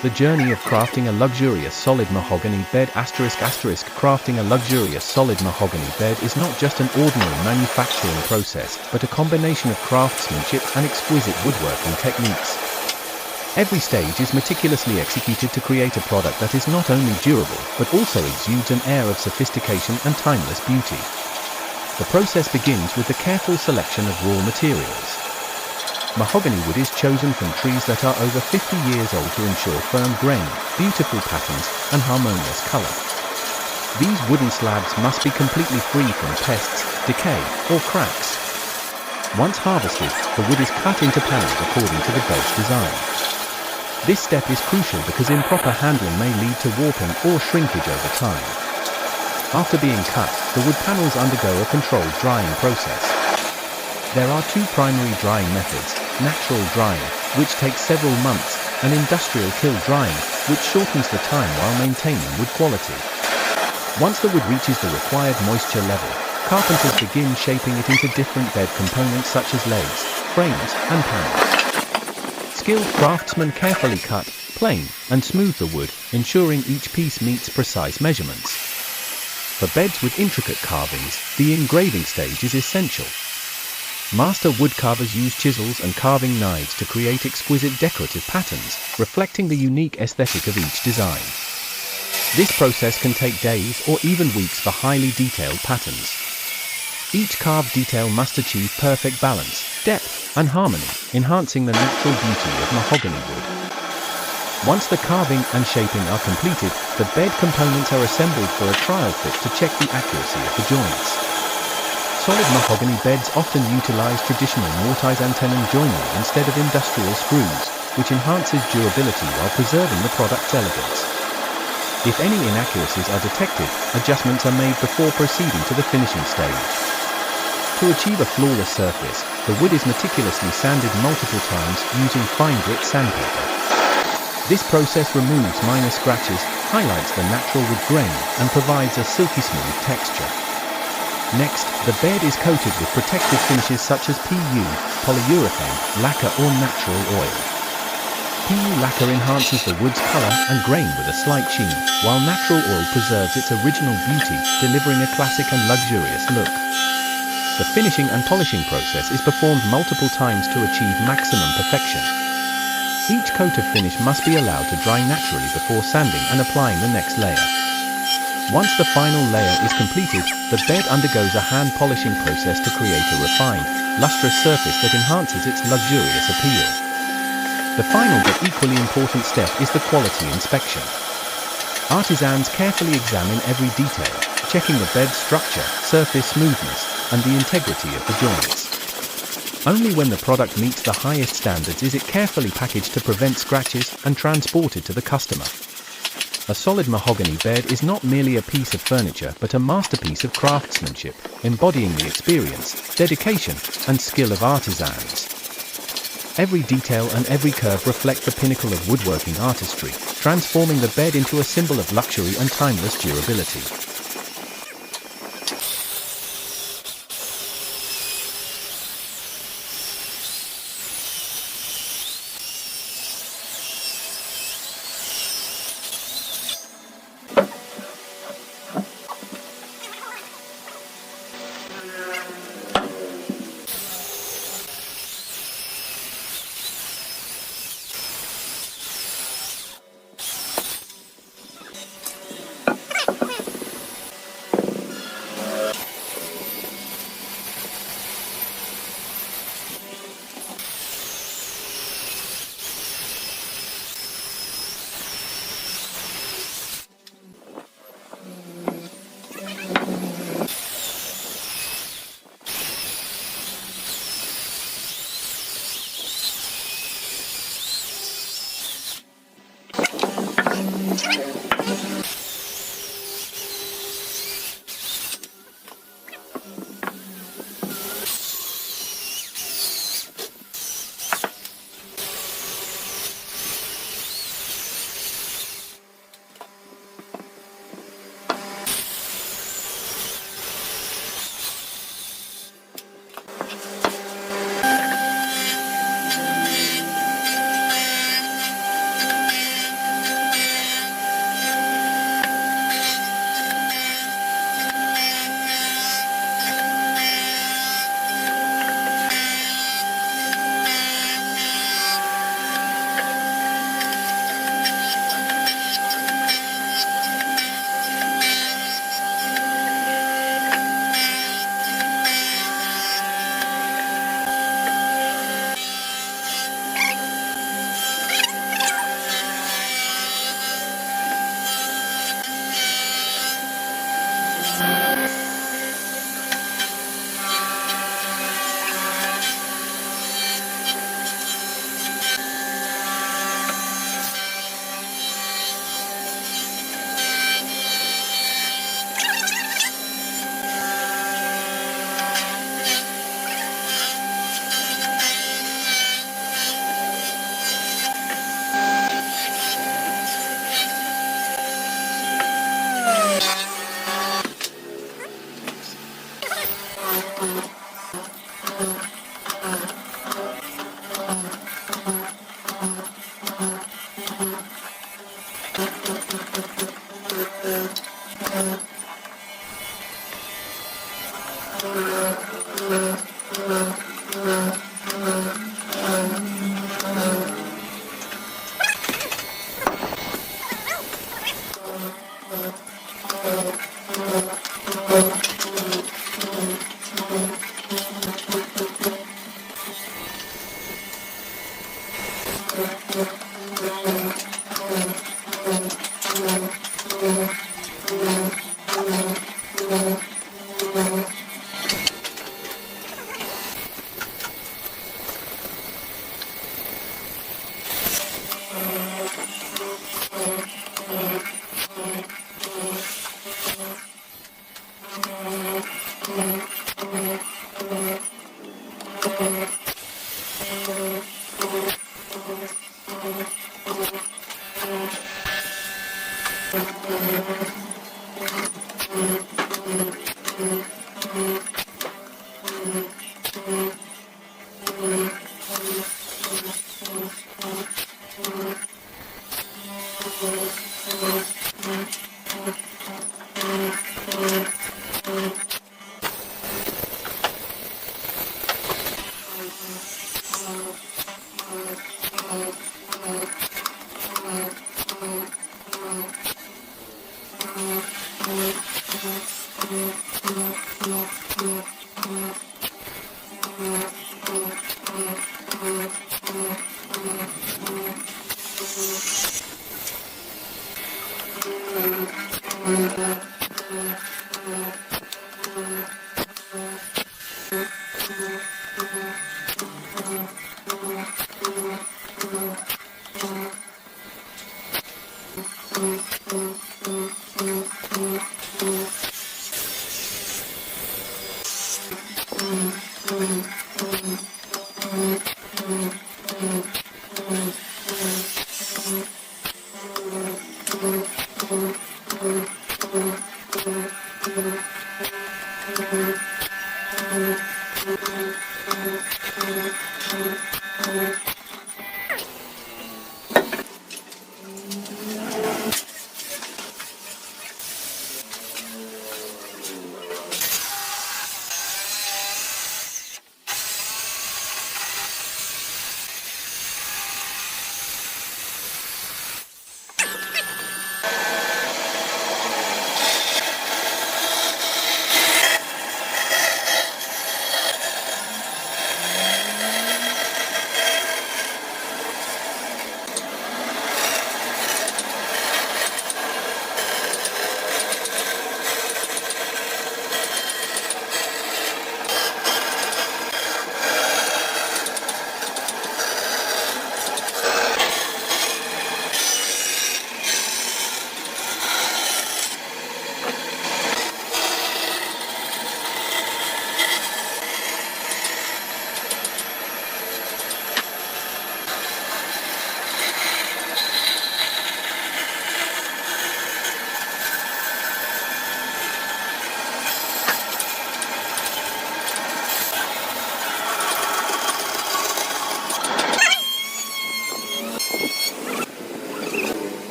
The journey of crafting a luxurious solid mahogany bed ***. Crafting a luxurious solid mahogany bed is not just an ordinary manufacturing process, but a combination of craftsmanship and exquisite woodworking techniques. Every stage is meticulously executed to create a product that is not only durable, but also exudes an air of sophistication and timeless beauty. The process begins with the careful selection of raw materials. Mahogany wood is chosen from trees that are over 50 years old to ensure firm grain, beautiful patterns, and harmonious color. These wooden slabs must be completely free from pests, decay, or cracks. Once harvested, the wood is cut into panels according to the bed's design. This step is crucial because improper handling may lead to warping or shrinkage over time. After being cut, the wood panels undergo a controlled drying process. There are two primary drying methods: natural drying, which takes several months, and industrial kiln drying, which shortens the time while maintaining wood quality. Once the wood reaches the required moisture level, carpenters begin shaping it into different bed components such as legs, frames, and panels. Skilled craftsmen carefully cut, plane, and smooth the wood, ensuring each piece meets precise measurements. For beds with intricate carvings, the engraving stage is essential. Master woodcarvers use chisels and carving knives to create exquisite decorative patterns, reflecting the unique aesthetic of each design. This process can take days or even weeks for highly detailed patterns. Each carved detail must achieve perfect balance, depth, and harmony, enhancing the natural beauty of mahogany wood. Once the carving and shaping are completed, the bed components are assembled for a trial fit to check the accuracy of the joints. Solid mahogany beds often utilize traditional mortise and tenon joinery instead of industrial screws, which enhances durability while preserving the product's elegance. If any inaccuracies are detected, adjustments are made before proceeding to the finishing stage. To achieve a flawless surface, the wood is meticulously sanded multiple times using fine grit sandpaper. This process removes minor scratches, highlights the natural wood grain, and provides a silky smooth texture. Next, the bed is coated with protective finishes such as PU, polyurethane, lacquer or natural oil. PU lacquer enhances the wood's color and grain with a slight sheen, while natural oil preserves its original beauty, delivering a classic and luxurious look. The finishing and polishing process is performed multiple times to achieve maximum perfection. Each coat of finish must be allowed to dry naturally before sanding and applying the next layer. Once the final layer is completed, the bed undergoes a hand polishing process to create a refined, lustrous surface that enhances its luxurious appeal. The final but equally important step is the quality inspection. Artisans carefully examine every detail, checking the bed's structure, surface smoothness, and the integrity of the joints. Only when the product meets the highest standards is it carefully packaged to prevent scratches and transported to the customer. A solid mahogany bed is not merely a piece of furniture but a masterpiece of craftsmanship, embodying the experience, dedication, and skill of artisans. Every detail and every curve reflect the pinnacle of woodworking artistry, transforming the bed into a symbol of luxury and timeless durability.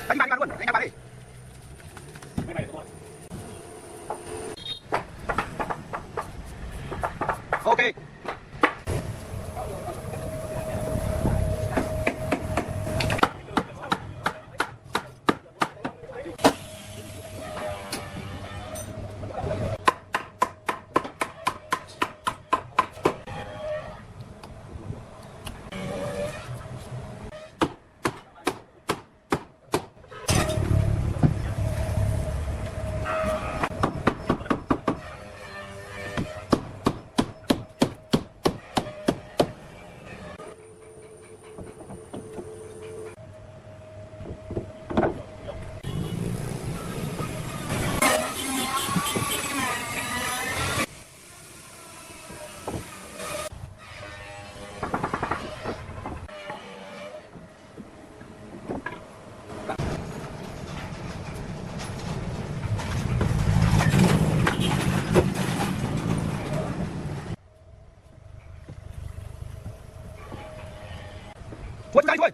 Đánh bắn luôn, đánh bắn đi. Ok. Chuột tay thôi.